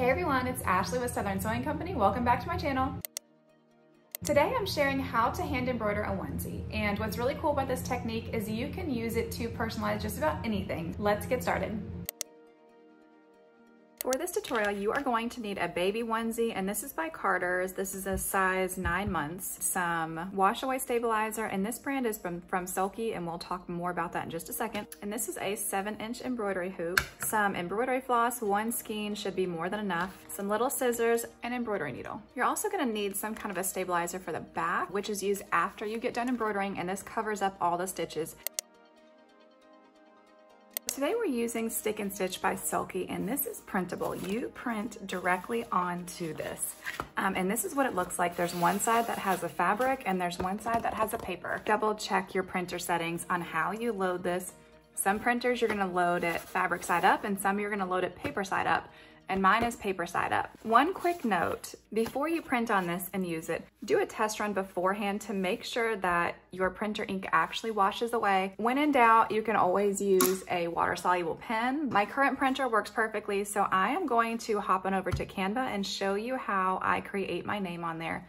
Hey everyone, it's Ashley with Southern Sewing Company. Welcome back to my channel. Today I'm sharing how to hand embroider a onesie. And what's really cool about this technique is you can use it to personalize just about anything. Let's get started. For this tutorial, you are going to need a baby onesie, and this is by Carter's. This is a size 9 months, some wash away stabilizer, and this brand is from Sulky, and we'll talk more about that in just a second. And this is a 7-inch embroidery hoop, some embroidery floss, 1 skein should be more than enough, some little scissors, and embroidery needle. You're also gonna need some kind of a stabilizer for the back, which is used after you get done embroidering, and this covers up all the stitches. Today we're using Stick and Stitch by Sulky, and this is printable. You print directly onto this. And this is what it looks like. There's one side that has a fabric and there's one side that has a paper. Double check your printer settings on how you load this. Some printers you're gonna load it fabric side up and some you're gonna load it paper side up. And mine is paper side up. One quick note, before you print on this and use it, do a test run beforehand to make sure that your printer ink actually washes away. When in doubt, you can always use a water-soluble pen. My current printer works perfectly, so I am going to hop on over to Canva and show you how I create my name on there.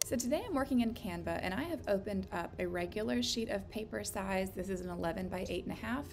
So today I'm working in Canva and I have opened up a regular sheet of paper size. This is an 11 by 8.5.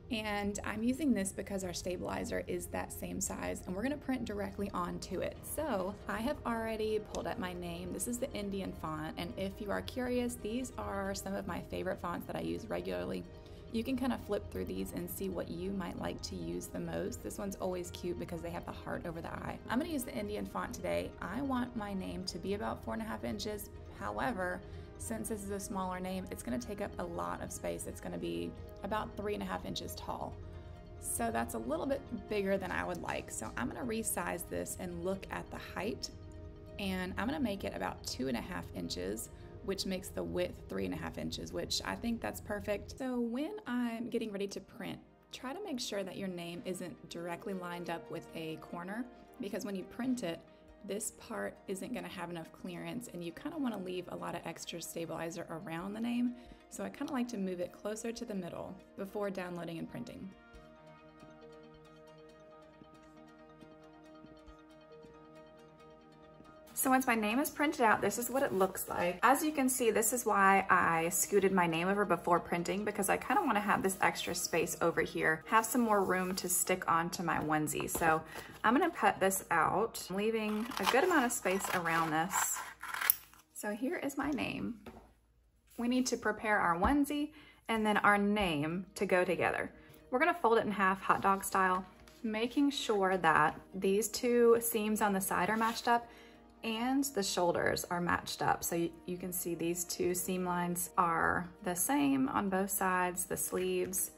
And I'm using this because our stabilizer is that same size and we're gonna print directly onto it. So I have already pulled up my name. This is the Indian font, and if you are curious, these are some of my favorite fonts that I use regularly. You can kind of flip through these and see what you might like to use the most. This one's always cute because they have the heart over the eye. I'm gonna use the Indian font today. I want my name to be about 4.5 inches. However, since this is a smaller name, it's gonna take up a lot of space. It's gonna be about 3.5 inches tall. So that's a little bit bigger than I would like. So I'm gonna resize this and look at the height, and I'm gonna make it about 2.5 inches, which makes the width 3.5 inches, which I think that's perfect. So when I'm getting ready to print, try to make sure that your name isn't directly lined up with a corner, because when you print it, this part isn't gonna have enough clearance and you kind of wanna leave a lot of extra stabilizer around the name. So I kind of like to move it closer to the middle before downloading and printing. So once my name is printed out, this is what it looks like. As you can see, this is why I scooted my name over before printing, because I kind of want to have this extra space over here, have some more room to stick onto my onesie. So I'm going to cut this out, leaving a good amount of space around this. So here is my name. We need to prepare our onesie and then our name to go together. We're going to fold it in half, hot dog style, making sure that these two seams on the side are matched up and the shoulders are matched up. So you can see these two seam lines are the same on both sides, the sleeves.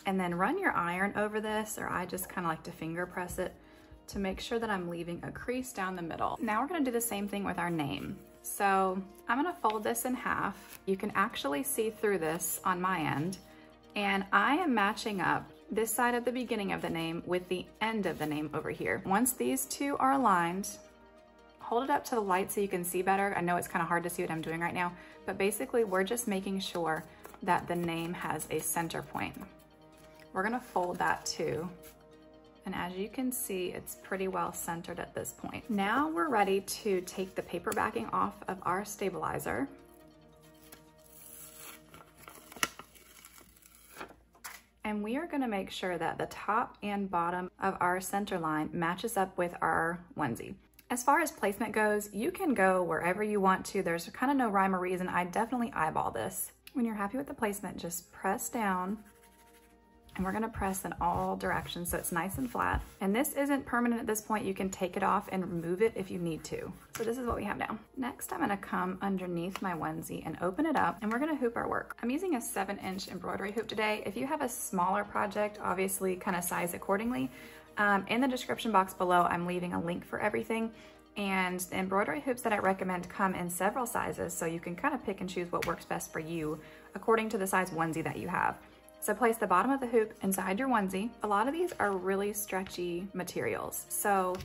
And then run your iron over this, or I just kind of like to finger press it to make sure that I'm leaving a crease down the middle. Now we're gonna do the same thing with our name. So I'm gonna fold this in half. You can actually see through this on my end, and I am matching up this side of the beginning of the name with the end of the name over here. Once these two are aligned, hold it up to the light so you can see better. I know it's kind of hard to see what I'm doing right now, but basically we're just making sure that the name has a center point. We're gonna fold that too. And as you can see, it's pretty well centered at this point. Now we're ready to take the paper backing off of our stabilizer. And we are gonna make sure that the top and bottom of our center line matches up with our onesie. As far as placement goes, you can go wherever you want to. There's kind of no rhyme or reason. I definitely eyeball this. When you're happy with the placement, just press down, and we're gonna press in all directions so it's nice and flat. And this isn't permanent at this point. You can take it off and remove it if you need to. So this is what we have now. Next, I'm gonna come underneath my onesie and open it up, and we're gonna hoop our work. I'm using a 7-inch embroidery hoop today. If you have a smaller project, obviously kind of size accordingly. In the description box below, I'm leaving a link for everything. And the embroidery hoops that I recommend come in several sizes, so you can kind of pick and choose what works best for you according to the size onesie that you have. So place the bottom of the hoop inside your onesie. A lot of these are really stretchy materials, so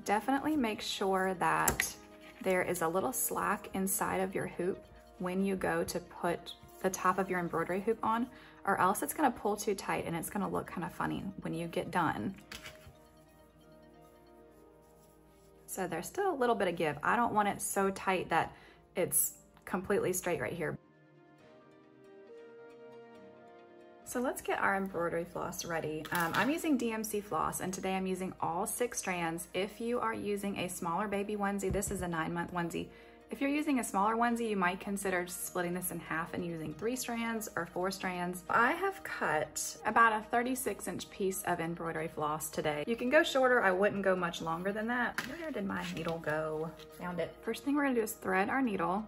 definitely make sure that there is a little slack inside of your hoop when you go to put the top of your embroidery hoop on, or else it's gonna pull too tight and it's gonna look kind of funny when you get done. So there's still a little bit of give. I don't want it so tight that it's completely straight right here. So let's get our embroidery floss ready. I'm using DMC floss, and today I'm using all 6 strands. If you are using a smaller baby onesie, this is a 9-month onesie. If you're using a smaller onesie, you might consider splitting this in half and using 3 strands or 4 strands. I have cut about a 36-inch piece of embroidery floss today. You can go shorter, I wouldn't go much longer than that. Where did my needle go? Found it. First thing we're gonna do is thread our needle.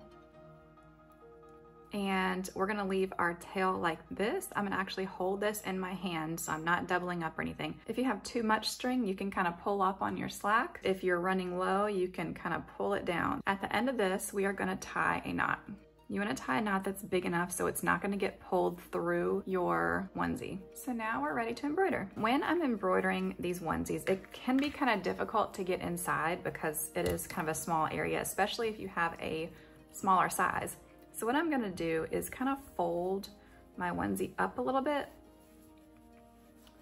And we're gonna leave our tail like this. I'm gonna actually hold this in my hand so I'm not doubling up or anything. If you have too much string, you can kind of pull up on your slack. If you're running low, you can kind of pull it down. At the end of this, we are gonna tie a knot. You wanna tie a knot that's big enough so it's not gonna get pulled through your onesie. So now we're ready to embroider. When I'm embroidering these onesies, it can be kind of difficult to get inside because it is kind of a small area, especially if you have a smaller size. So what I'm gonna do is kind of fold my onesie up a little bit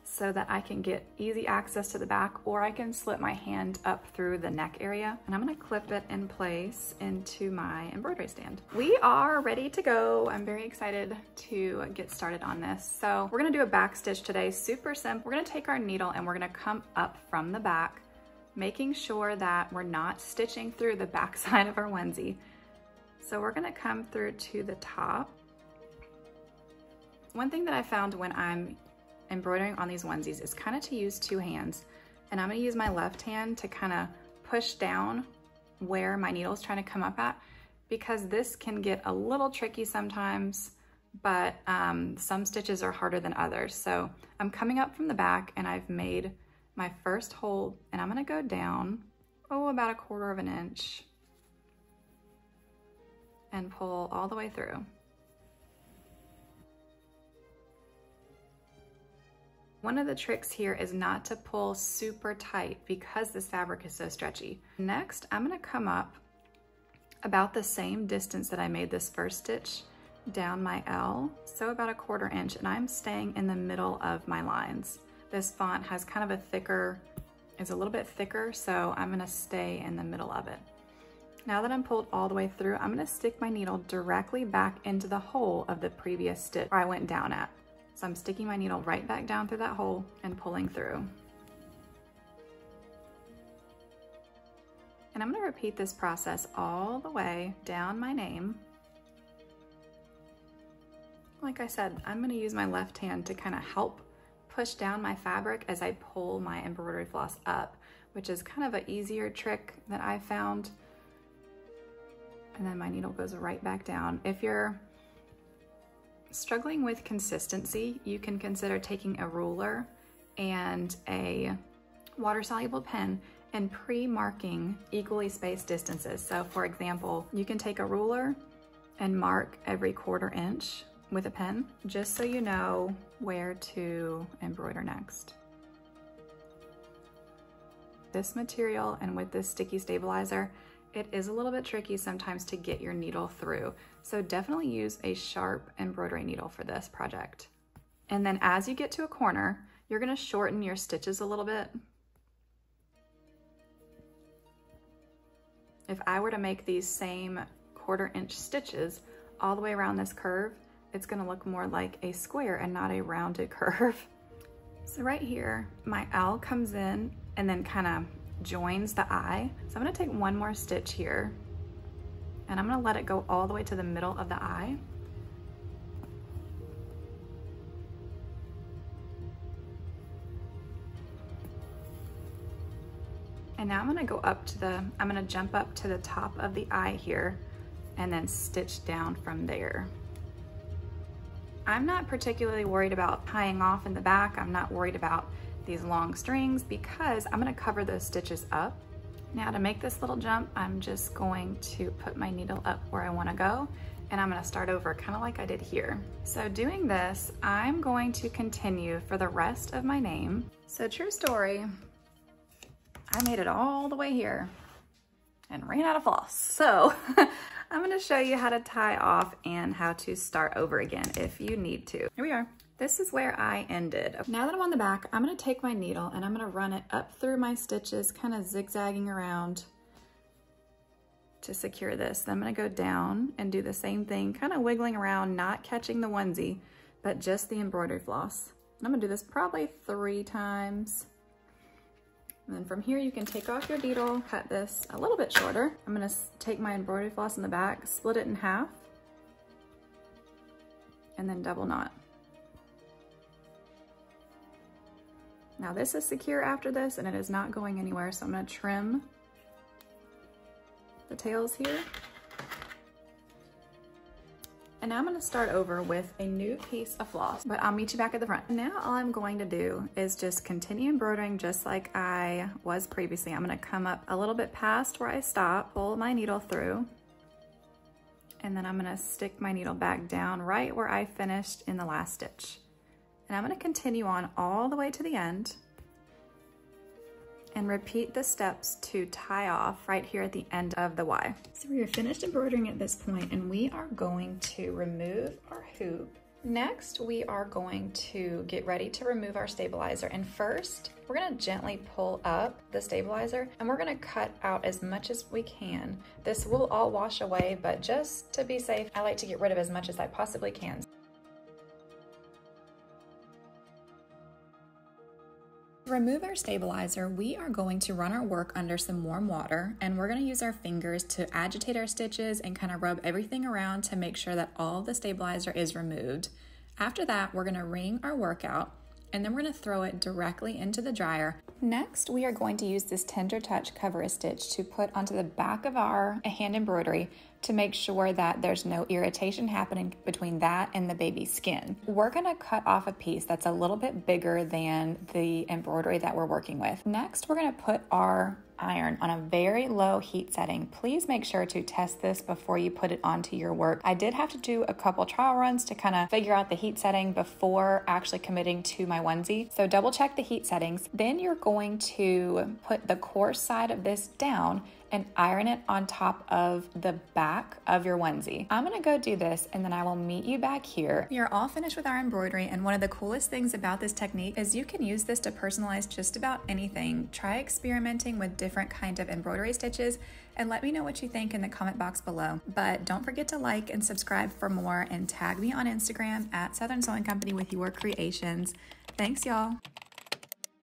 so that I can get easy access to the back, or I can slip my hand up through the neck area, and I'm gonna clip it in place into my embroidery stand. We are ready to go. I'm very excited to get started on this. So we're gonna do a back stitch today, super simple. We're gonna take our needle and we're gonna come up from the back, making sure that we're not stitching through the back side of our onesie. So we're gonna come through to the top. One thing that I found when I'm embroidering on these onesies is kind of to use 2 hands. And I'm gonna use my left hand to kind of push down where my needle is trying to come up at, because this can get a little tricky sometimes, but some stitches are harder than others. So I'm coming up from the back and I've made my first hole, and I'm gonna go down, about 1/4 inch. And pull all the way through. One of the tricks here is not to pull super tight because this fabric is so stretchy. Next, I'm gonna come up about the same distance that I made this first stitch down my L, so about 1/4 inch, and I'm staying in the middle of my lines. This font has kind of is a little bit thicker, so I'm gonna stay in the middle of it. Now that I'm pulled all the way through, I'm gonna stick my needle directly back into the hole of the previous stitch where I went down at. So I'm sticking my needle right back down through that hole and pulling through. And I'm gonna repeat this process all the way down my name. Like I said, I'm gonna use my left hand to kind of help push down my fabric as I pull my embroidery floss up, which is kind of an easier trick that I found. And then my needle goes right back down. If you're struggling with consistency, you can consider taking a ruler and a water-soluble pen and pre-marking equally spaced distances. So for example, you can take a ruler and mark every 1/4 inch with a pen, just so you know where to embroider next. This material and with this sticky stabilizer, it is a little bit tricky sometimes to get your needle through. So definitely use a sharp embroidery needle for this project. And then as you get to a corner, you're gonna shorten your stitches a little bit. If I were to make these same 1/4 inch stitches all the way around this curve, it's gonna look more like a square and not a rounded curve. So right here, my L comes in and then kind of joins the eye. So I'm gonna take one more stitch here and I'm gonna let it go all the way to the middle of the eye. And now I'm gonna jump up to the top of the eye here and then stitch down from there. I'm not particularly worried about tying off in the back. I'm not worried about these long strings because I'm gonna cover those stitches up. Now to make this little jump, I'm just going to put my needle up where I wanna go, and I'm gonna start over kind of like I did here. So doing this, I'm going to continue for the rest of my name. So true story, I made it all the way here and ran out of floss. So I'm gonna show you how to tie off and how to start over again if you need to. Here we are. This is where I ended. Now that I'm on the back, I'm gonna take my needle and I'm gonna run it up through my stitches, kind of zigzagging around to secure this. Then I'm gonna go down and do the same thing, kind of wiggling around, not catching the onesie, but just the embroidery floss. And I'm gonna do this probably 3 times. And then from here, you can take off your needle, cut this a little bit shorter. I'm gonna take my embroidery floss in the back, split it in half, and then double knot. Now this is secure after this and it is not going anywhere, so I'm gonna trim the tails here. And now I'm gonna start over with a new piece of floss, but I'll meet you back at the front. Now all I'm going to do is just continue embroidering just like I was previously. I'm gonna come up a little bit past where I stopped, pull my needle through, and then I'm gonna stick my needle back down right where I finished in the last stitch. And I'm gonna continue on all the way to the end and repeat the steps to tie off right here at the end of the Y. So we are finished embroidering at this point and we are going to remove our hoop. Next, we are going to get ready to remove our stabilizer. And first, we're gonna gently pull up the stabilizer and we're gonna cut out as much as we can. This will all wash away, but just to be safe, I like to get rid of as much as I possibly can. To remove our stabilizer, we are going to run our work under some warm water and we're going to use our fingers to agitate our stitches and kind of rub everything around to make sure that all of the stabilizer is removed. After that, we're going to wring our work out and then we're going to throw it directly into the dryer. Next, we are going to use this Tender Touch cover stitch to put onto the back of our hand embroidery to make sure that there's no irritation happening between that and the baby's skin. We're gonna cut off a piece that's a little bit bigger than the embroidery that we're working with. Next, we're gonna put our iron on a very low heat setting. Please make sure to test this before you put it onto your work. I did have to do a couple trial runs to kind of figure out the heat setting before actually committing to my onesie. So double check the heat settings. Then you're going to put the coarse side of this down and iron it on top of the back of your onesie. I'm gonna go do this and then I will meet you back here. We are all finished with our embroidery, and one of the coolest things about this technique is you can use this to personalize just about anything. Try experimenting with different kinds of embroidery stitches and let me know what you think in the comment box below. But don't forget to like and subscribe for more and tag me on Instagram at Southern Sewing Company with your creations. Thanks, y'all.